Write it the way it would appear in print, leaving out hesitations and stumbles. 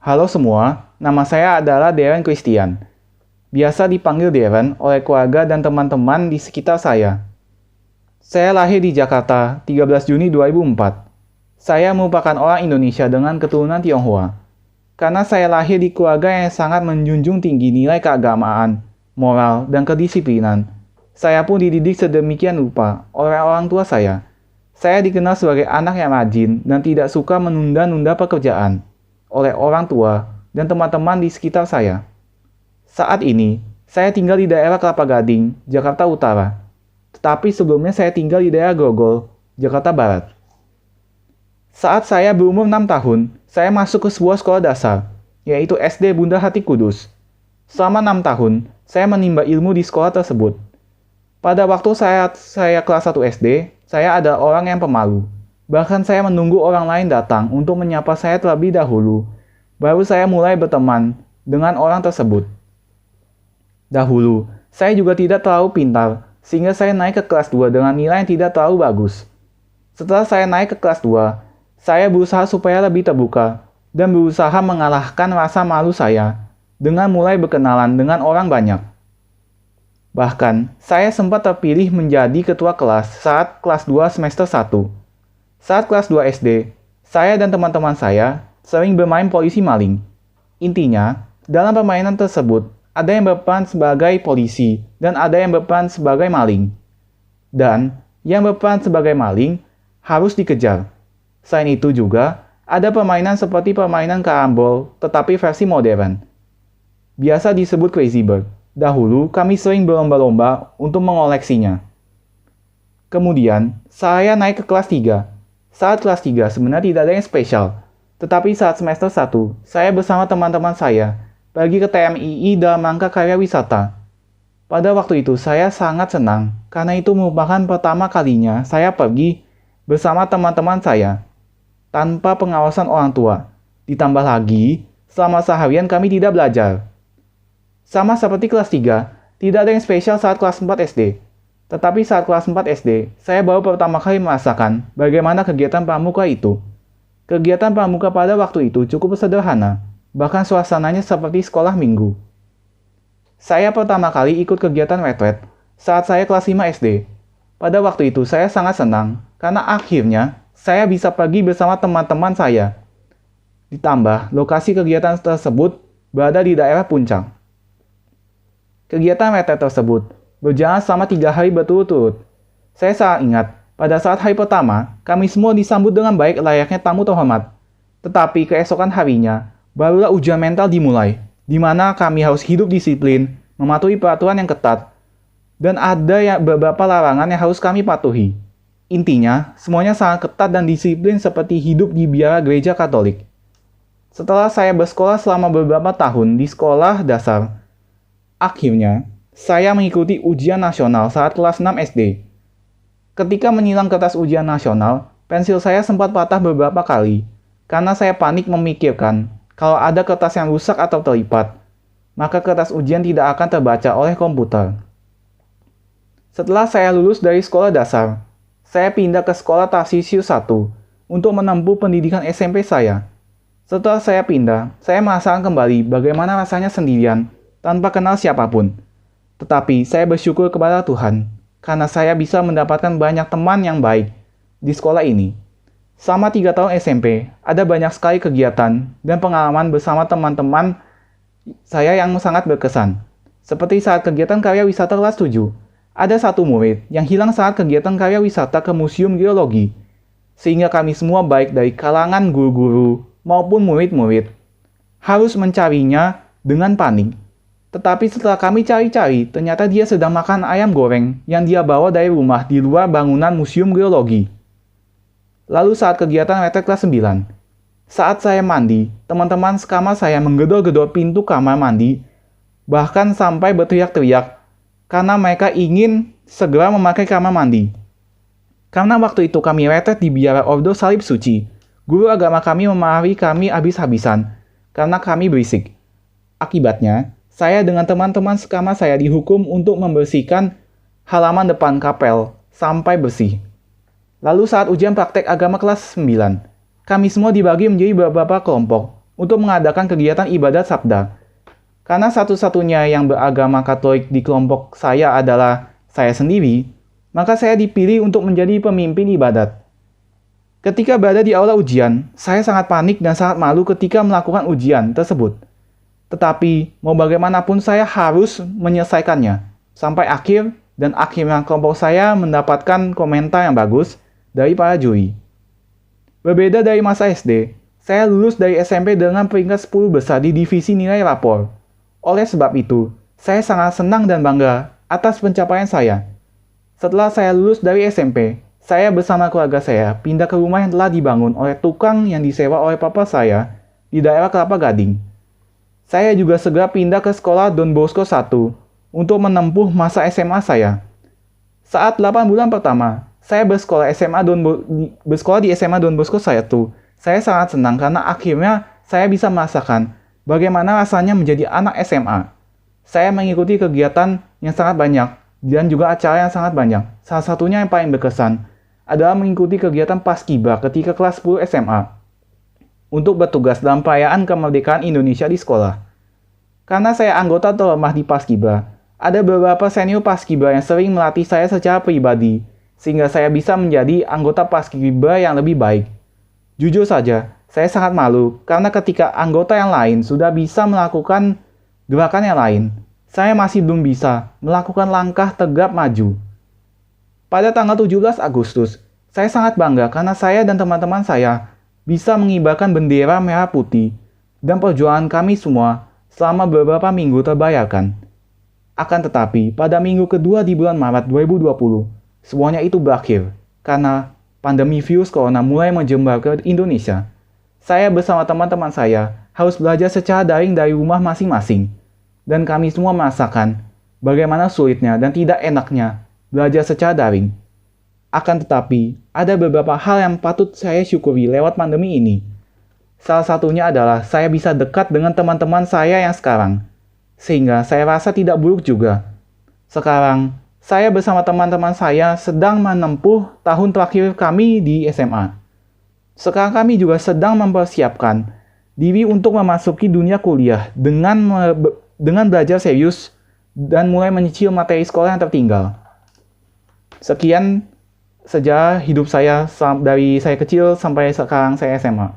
Halo semua, nama saya adalah Darren Christian. Biasa dipanggil Darren oleh keluarga dan teman-teman di sekitar saya. Saya lahir di Jakarta 13 Juni 2004. Saya merupakan orang Indonesia dengan keturunan Tionghoa. Karena saya lahir di keluarga yang sangat menjunjung tinggi nilai keagamaan, moral, dan kedisiplinan, saya pun dididik sedemikian rupa oleh orang tua saya. Saya dikenal sebagai anak yang rajin dan tidak suka menunda-nunda pekerjaan oleh orang tua dan teman-teman di sekitar saya. Saat ini, saya tinggal di daerah Kelapa Gading, Jakarta Utara. Tetapi sebelumnya saya tinggal di daerah Grogol, Jakarta Barat. Saat saya berumur 6 tahun, saya masuk ke sebuah sekolah dasar, yaitu SD Bunda Hati Kudus. Selama 6 tahun, saya menimba ilmu di sekolah tersebut. Pada waktu saya kelas 1 SD, saya adalah orang yang pemalu. Bahkan saya menunggu orang lain datang untuk menyapa saya terlebih dahulu. Baru saya mulai berteman dengan orang tersebut. Dahulu, saya juga tidak terlalu pintar, sehingga saya naik ke kelas 2 dengan nilai yang tidak terlalu bagus. Setelah saya naik ke kelas 2, saya berusaha supaya lebih terbuka dan berusaha mengalahkan rasa malu saya dengan mulai berkenalan dengan orang banyak. Bahkan, saya sempat terpilih menjadi ketua kelas saat kelas 2 semester 1. Saat kelas 2 SD, saya dan teman-teman saya sering bermain polisi maling. Intinya, dalam permainan tersebut, ada yang berperan sebagai polisi dan ada yang berperan sebagai maling. Dan, yang berperan sebagai maling harus dikejar. Selain itu juga, ada permainan seperti permainan karambol, tetapi versi modern. Biasa disebut Crazy Bird. Dahulu, kami sering berlomba-lomba untuk mengoleksinya. Kemudian, saya naik ke kelas 3. Saat kelas 3 sebenarnya tidak ada yang spesial. Tetapi saat semester 1, saya bersama teman-teman saya pergi ke TMII dalam rangka karya wisata. Pada waktu itu, saya sangat senang karena itu merupakan pertama kalinya saya pergi bersama teman-teman saya tanpa pengawasan orang tua. Ditambah lagi, selama seharian kami tidak belajar. Sama seperti kelas 3, tidak ada yang spesial saat kelas 4 SD. Tetapi saat kelas 4 SD, saya baru pertama kali merasakan bagaimana kegiatan pramuka itu. Kegiatan pramuka pada waktu itu cukup sederhana, bahkan suasananya seperti sekolah minggu. Saya pertama kali ikut kegiatan retret saat saya kelas 5 SD. Pada waktu itu saya sangat senang, karena akhirnya saya bisa pergi bersama teman-teman saya. Ditambah, lokasi kegiatan tersebut berada di daerah Puncak. Kegiatan retret tersebut berjalan selama 3 hari berturut-turut. Saya sangat ingat, pada saat hari pertama, kami semua disambut dengan baik layaknya tamu terhormat. Tetapi keesokan harinya, barulah ujian mental dimulai, di mana kami harus hidup disiplin, mematuhi peraturan yang ketat, dan ada beberapa larangan yang harus kami patuhi. Intinya, semuanya sangat ketat dan disiplin seperti hidup di biara gereja Katolik. Setelah saya bersekolah selama beberapa tahun di sekolah dasar, akhirnya, saya mengikuti ujian nasional saat kelas 6 SD. Ketika menyilang kertas ujian nasional, pensil saya sempat patah beberapa kali, karena saya panik memikirkan kalau ada kertas yang rusak atau terlipat, maka kertas ujian tidak akan terbaca oleh komputer. Setelah saya lulus dari sekolah dasar, saya pindah ke sekolah Tarsisius 1 untuk menempuh pendidikan SMP saya. Setelah saya pindah, saya merasakan kembali bagaimana rasanya sendirian tanpa kenal siapapun. Tetapi saya bersyukur kepada Tuhan, karena saya bisa mendapatkan banyak teman yang baik di sekolah ini. Selama 3 tahun SMP, ada banyak sekali kegiatan dan pengalaman bersama teman-teman saya yang sangat berkesan. Seperti saat kegiatan karya wisata kelas 7, ada satu murid yang hilang saat kegiatan karya wisata ke Museum Geologi. Sehingga kami semua baik dari kalangan guru-guru maupun murid-murid harus mencarinya dengan panik. Tetapi setelah kami cari-cari, ternyata dia sedang makan ayam goreng yang dia bawa dari rumah di luar bangunan Museum Geologi. Lalu saat kegiatan retret kelas 9, saat saya mandi, teman-teman sekamar saya menggedor-gedor pintu kamar mandi, bahkan sampai berteriak-teriak, karena mereka ingin segera memakai kamar mandi. Karena waktu itu kami retret di biara Ordo Salib Suci, guru agama kami memarahi kami habis-habisan, karena kami berisik. Akibatnya, saya dengan teman-teman sekamar saya dihukum untuk membersihkan halaman depan kapel sampai bersih. Lalu saat ujian praktek agama kelas 9, kami semua dibagi menjadi beberapa kelompok untuk mengadakan kegiatan ibadat sabda. Karena satu-satunya yang beragama Katolik di kelompok saya adalah saya sendiri, maka saya dipilih untuk menjadi pemimpin ibadat. Ketika berada di aula ujian, saya sangat panik dan sangat malu ketika melakukan ujian tersebut. Tetapi, mau bagaimanapun saya harus menyelesaikannya sampai akhir, dan akhirnya kelompok saya mendapatkan komentar yang bagus dari para juri. Berbeda dari masa SD, saya lulus dari SMP dengan peringkat 10 besar di divisi nilai rapor. Oleh sebab itu, saya sangat senang dan bangga atas pencapaian saya. Setelah saya lulus dari SMP, saya bersama keluarga saya pindah ke rumah yang telah dibangun oleh tukang yang disewa oleh papa saya di daerah Kelapa Gading. Saya juga segera pindah ke sekolah Don Bosco 1 untuk menempuh masa SMA saya. Saat 8 bulan pertama, saya bersekolah di SMA Don Bosco 1. Saya sangat senang karena akhirnya saya bisa merasakan bagaimana rasanya menjadi anak SMA. Saya mengikuti kegiatan yang sangat banyak dan juga acara yang sangat banyak. Salah satunya yang paling berkesan adalah mengikuti kegiatan Paskibra ketika kelas 10 SMA untuk bertugas dalam perayaan kemerdekaan Indonesia di sekolah. Karena saya anggota terlemah di Paskibra, ada beberapa senior Paskibra yang sering melatih saya secara pribadi, sehingga saya bisa menjadi anggota Paskibra yang lebih baik. Jujur saja, saya sangat malu karena ketika anggota yang lain sudah bisa melakukan gerakan yang lain, saya masih belum bisa melakukan langkah tegap maju. Pada tanggal 17 Agustus, saya sangat bangga karena saya dan teman-teman saya bisa mengibarkan bendera merah putih dan perjuangan kami semua selama beberapa minggu terbayarkan. Akan tetapi, pada minggu kedua di bulan Maret 2020, semuanya itu berakhir karena pandemi virus corona mulai menjambar ke Indonesia. Saya bersama teman-teman saya harus belajar secara daring dari rumah masing-masing. Dan kami semua merasakan bagaimana sulitnya dan tidak enaknya belajar secara daring. Akan tetapi, ada beberapa hal yang patut saya syukuri lewat pandemi ini. Salah satunya adalah saya bisa dekat dengan teman-teman saya yang sekarang. Sehingga saya rasa tidak buruk juga. Sekarang, saya bersama teman-teman saya sedang menempuh tahun terakhir kami di SMA. Sekarang kami juga sedang mempersiapkan diri untuk memasuki dunia kuliah dengan belajar serius dan mulai menyicil materi sekolah yang tertinggal. Sekian sejarah hidup saya dari saya kecil sampai sekarang saya SMA.